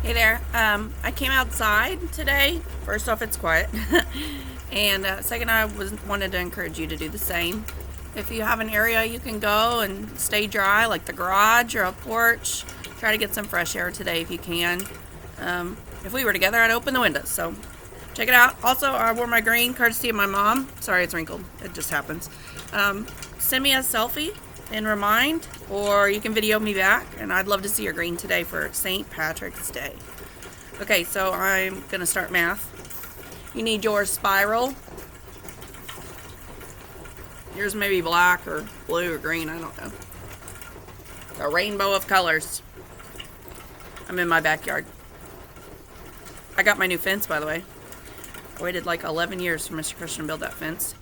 Hey there. I came outside today. First off, it's quiet. And second, wanted to encourage you to do the same. If you have an area you can go and stay dry, like the garage or a porch, try to get some fresh air today if you can. If we were together, I'd open the windows. So check it out. Also, I wore my green courtesy of my mom. Sorry, it's wrinkled. It just happens. Send me a selfie and remind, or you can video me back, and I'd love to see your green today for St. Patrick's Day. Okay, so I'm gonna start math. You need your spiral. Yours may be black or blue or green, I don't know. A rainbow of colors. I'm in my backyard. I got my new fence, by the way. I waited like 11 years for Mr. Christian to build that fence.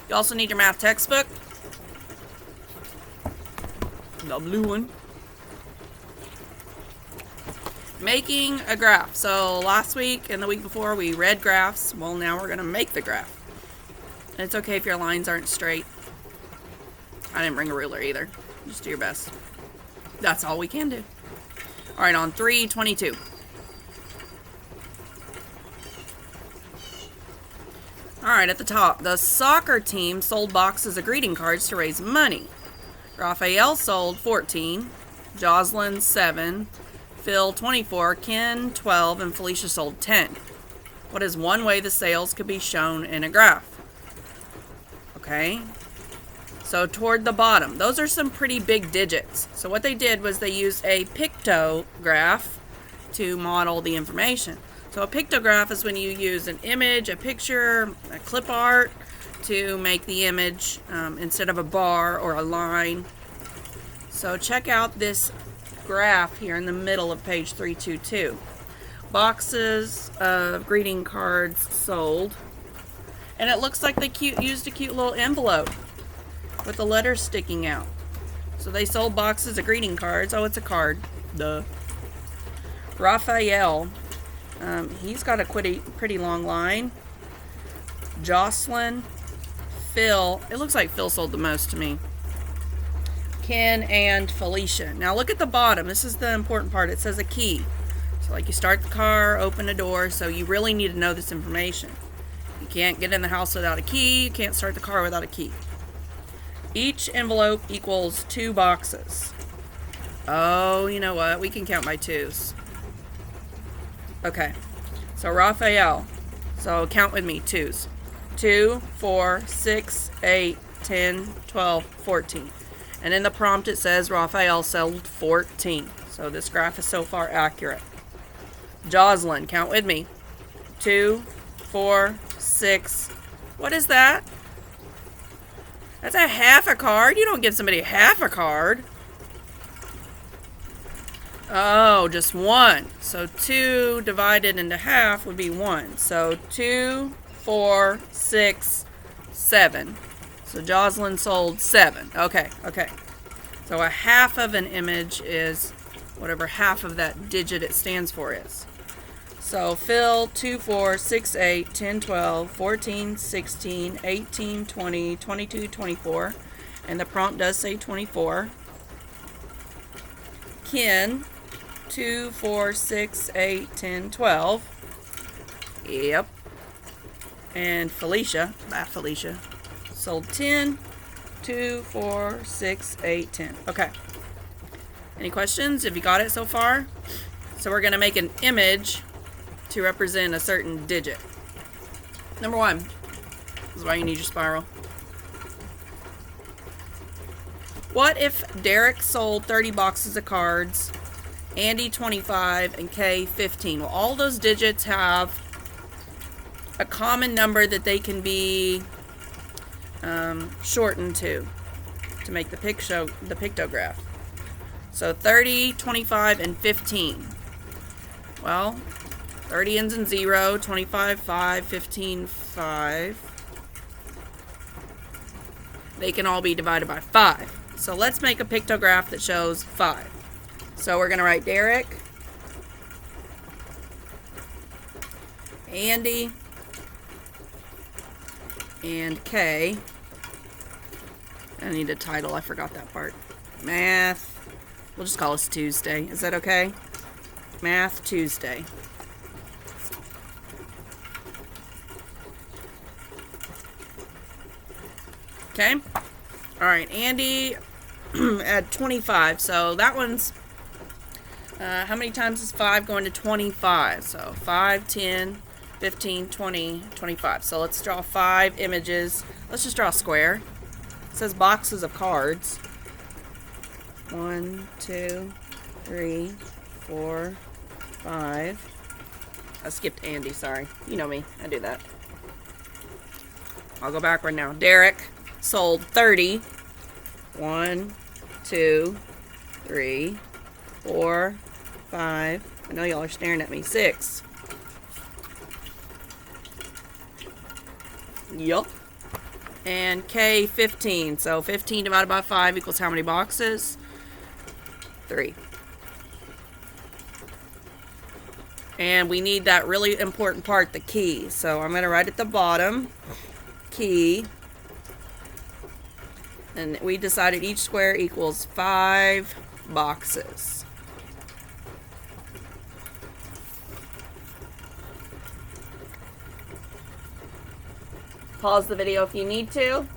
You also need your math textbook. The blue one. Making a graph. So last week and the week before we read graphs. Well, now we're going to make the graph. And it's okay if your lines aren't straight. I didn't bring a ruler either. Just do your best. That's all we can do. Alright, on 3/22. Alright, at the top. The soccer team sold boxes of greeting cards to raise money. Raphael sold 14, Jocelyn 7, Phil 24, Ken 12, and Felicia sold 10. What is one way the sales could be shown in a graph? Okay, so toward the bottom, those are some pretty big digits. So what they did was they used a pictograph to model the information. So a pictograph is when you use an image, a picture, a clip art, to make the image instead of a bar or a line. So check out this graph here in the middle of page 322. Boxes of greeting cards sold. And it looks like they used a cute little envelope with the letters sticking out. So they sold boxes of greeting cards. Oh, it's a card. Duh. Raphael. He's got a pretty long line. Jocelyn. Phil, it looks like Phil sold the most to me. Ken and Felicia. Now look at the bottom. This is the important part. It says a key. So like you start the car, open a door, so you really need to know this information. You can't get in the house without a key. You can't start the car without a key. Each envelope equals 2 boxes. Oh, you know what? We can count by twos. Okay. So Raphael. So count with me, twos. 2, 4, 6, 8, 10, 12, 14. And in the prompt it says Raphael sold 14. So this graph is so far accurate. Jocelyn, count with me. 2, 4, 6. What is that? That's a half a card. You don't give somebody half a card. Oh, just 1. So 2 divided into half would be 1. So 2, 4, 6, 7. So Jocelyn sold 7. Okay. So a half of an image is whatever half of that digit it stands for is. So Phil, 2, 4, 6, 8, 10, 12, 14, 16, 18, 20, 22, 24. And the prompt does say 24. Ken, 2, 4, 6, 8, 10, 12. Yep. And Felicia, sold 10, 2, 4, 6, 8, 10. Okay. Any questions? Have you got it so far? So we're going to make an image to represent a certain digit. Number 1. This is why you need your spiral. What if Derek sold 30 boxes of cards, Andy 25, and Kay 15? Well, all those digits have a common number that they can be shortened to make the pictograph. So 30, 25, and 15. Well, 30 ends in 0, 25, 5, 15, 5. They can all be divided by 5. So let's make a pictograph that shows 5. So we're going to write Derek, Andy, and Kay. I need a title. I forgot that part. Math. We'll just call this Tuesday. Is that okay? Math Tuesday. Okay. All right, Andy at 25. So that one's, how many times is 5 going to 25? So 5, 10, 15, 20, 25. So let's draw 5 images. Let's just draw a square. It says boxes of cards. 1, 2, 3, 4, 5. I skipped Andy, sorry. You know me, I do that. I'll go backward now. Derek sold 30. 1, 2, 3, 4, 5. I know y'all are staring at me. 6. Yup. And K, 15. So 15 divided by 5 equals how many boxes? 3. And we need that really important part, the key. So I'm going to write at the bottom, key. And we decided each square equals 5 boxes. Pause the video if you need to.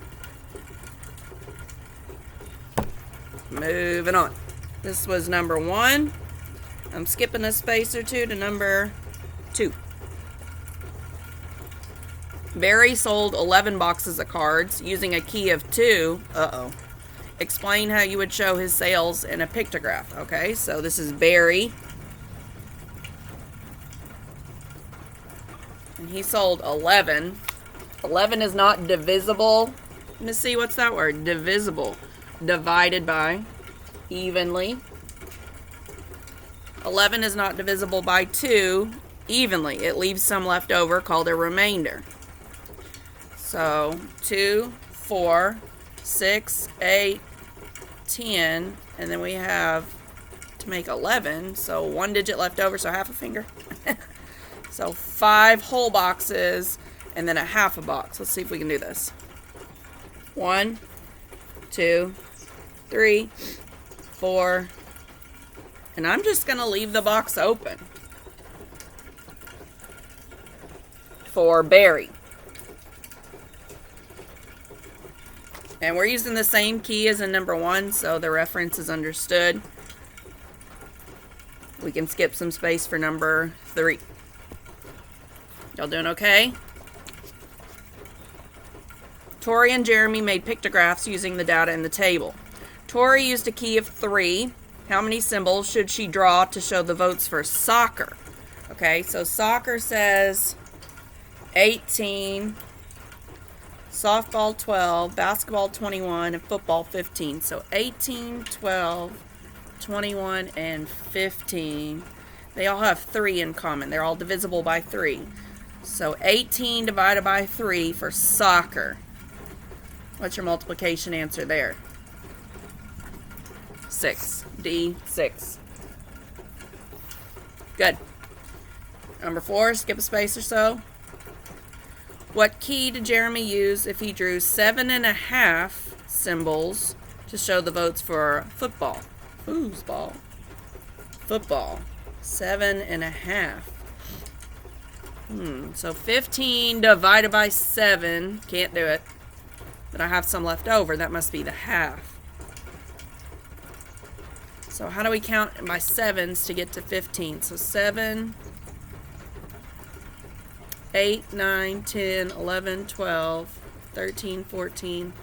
Moving on. This was number 1. I'm skipping a space or two to number 2. Barry sold 11 boxes of cards using a key of 2. Explain how you would show his sales in a pictograph. Okay, so this is Barry. And he sold 11. 11 is not divisible. Let me see, what's that word? Divisible. Divided by. Evenly. 11 is not divisible by 2 evenly. It leaves some left over called a remainder. So 2, 4, 6, 8, 10, and then we have to make 11. So 1 digit left over, so half a finger. So 5 whole boxes and then a half a box. Let's see if we can do this. 1, 2, 3, 4, and I'm just going to leave the box open for Barry. And we're using the same key as in number 1, so the reference is understood. We can skip some space for number 3. Y'all doing okay? Tori and Jeremy made pictographs using the data in the table. Tori used a key of 3. How many symbols should she draw to show the votes for soccer? Okay, so soccer says 18, softball 12, basketball 21, and football 15. So 18, 12, 21, and 15. They all have 3 in common. They're all divisible by 3. So 18 divided by 3 for soccer. What's your multiplication answer there? 6. D, 6. Good. Number 4, skip a space or so. What key did Jeremy use if he drew 7.5 symbols to show the votes for football? Foosball. Football. 7.5. So 15 divided by 7. Can't do it. But I have some left over. That must be the half. So how do we count by 7s to get to 15? So 7, 8, 9, 10, 11, 12, 13, 14.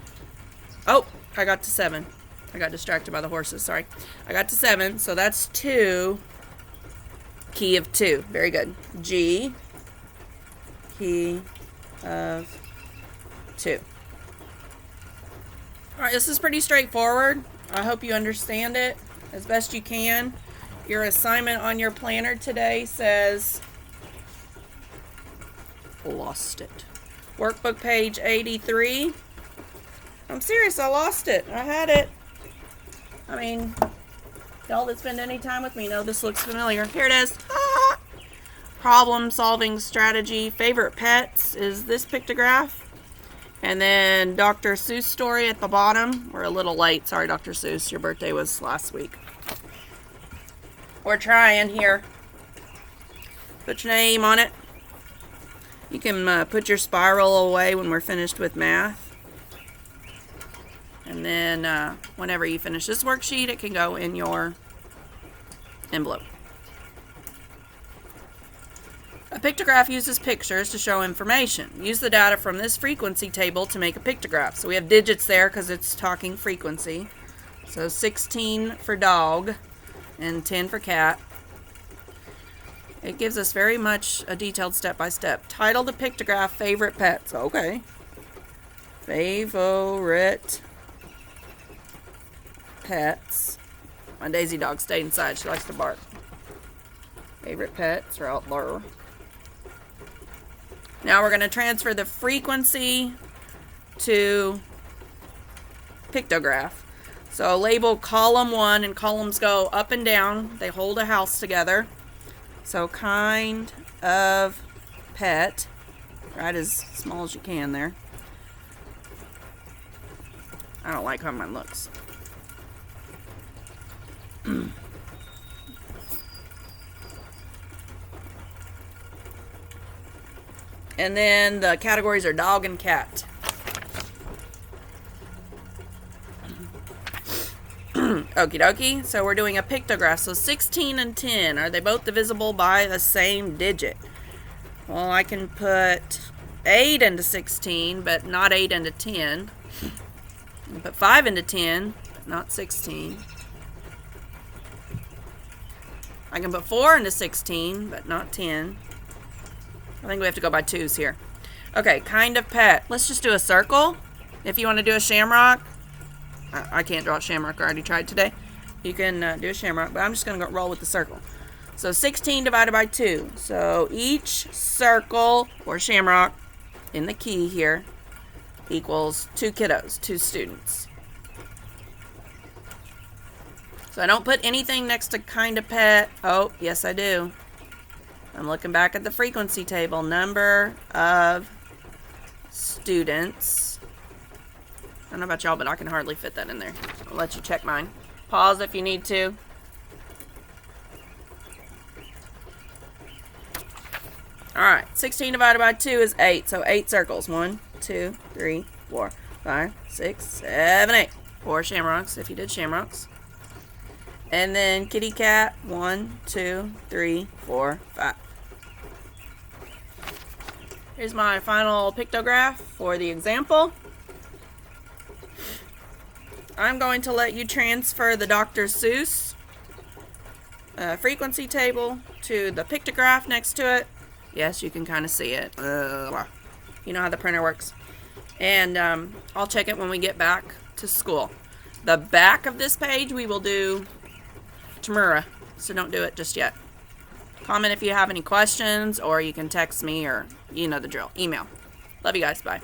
Oh, I got to 7. I got distracted by the horses, sorry. I got to 7, so that's 2. Key of 2. Very good. G, key of 2. Alright, this is pretty straightforward. I hope you understand it as best you can. Your assignment on your planner today says, lost it. Workbook page 83. I'm serious, I lost it. I had it. I mean, y'all that spend any time with me know this looks familiar. Here it is. Ah! Problem solving strategy. Favorite pets is this pictograph. And then Dr. Seuss story at the bottom. We're a little late. Sorry, Dr. Seuss. Your birthday was last week. We're trying here. Put your name on it. You can put your spiral away when we're finished with math. And then whenever you finish this worksheet, it can go in your envelope. A pictograph uses pictures to show information. Use the data from this frequency table to make a pictograph. So we have digits there because it's talking frequency. So 16 for dog and 10 for cat. It gives us very much a detailed step-by-step. Title the pictograph favorite pets. Okay. Favorite pets. My Daisy dog stayed inside. She likes to bark. Favorite pets are out there. Now we're going to transfer the frequency to pictograph. So label column 1, and columns go up and down. They hold a house together. So kind of pet. Write as small as you can there. I don't like how mine looks. And then the categories are dog and cat. Okie dokie. So we're doing a pictograph. So 16 and 10, are they both divisible by the same digit? Well, I can put 8 into 16, but not 8 into 10. I can put 5 into 10, but not 16. I can put 4 into 16, but not 10. I think we have to go by 2s here. Okay, kind of pet. Let's just do a circle. If you want to do a shamrock, I can't draw a shamrock. I already tried today. You can do a shamrock, but I'm just going to roll with the circle. So 16 divided by 2. So each circle or shamrock in the key here equals 2 kiddos, 2 students. So I don't put anything next to kind of pet. Oh, yes I do. I'm looking back at the frequency table. Number of students. I don't know about y'all, but I can hardly fit that in there. I'll let you check mine. Pause if you need to. Alright, 16 divided by 2 is 8. So 8 circles. 1, 2, 3, 4, 5, 6, 7, 8. 4 shamrocks if you did shamrocks. And then kitty cat. 1, 2, 3, 4, 5. Here's my final pictograph for the example. I'm going to let you transfer the Dr. Seuss frequency table to the pictograph next to it. Yes, you can kind of see it. You know how the printer works. And I'll check it when we get back to school. The back of this page we will do tomorrow, so don't do it just yet. Comment if you have any questions, or you can text me, or you know the drill. Email. Love you guys. Bye.